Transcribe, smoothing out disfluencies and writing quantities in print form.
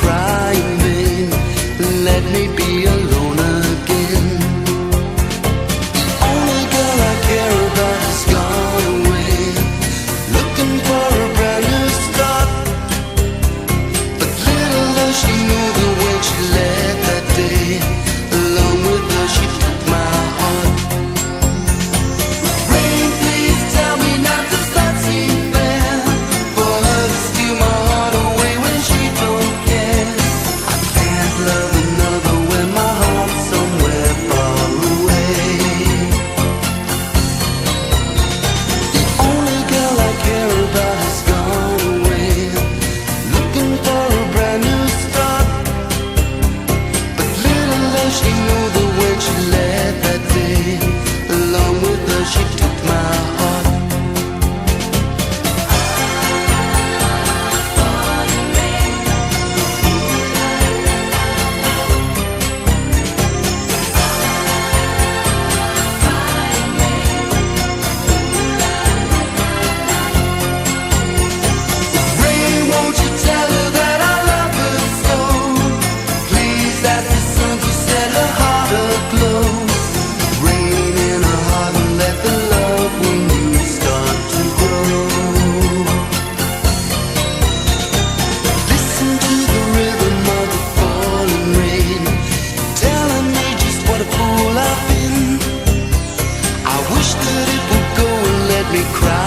cry in vain. Let me be alone again. The only girl I care about has gone away, looking for a brand new start. But little does she know that when she left that day, along with her she took my heart. Rain, please tell me not to start seeing fair, for her to steal my heart away when she don't care. I can't love another when my heart's somewhere far away. The only girl I care about has gone away, looking for a brand new start. But little does she know that when she left that day, along with her she took my heart. Rain, won't you tell her that I love her so? Please ask the sun to set her heart aglow. Rain in her heart and let the love in you start to grow. Listen to the rhythm of the falling rain, telling me just what a fool I've been. I wish that it would go and let me cry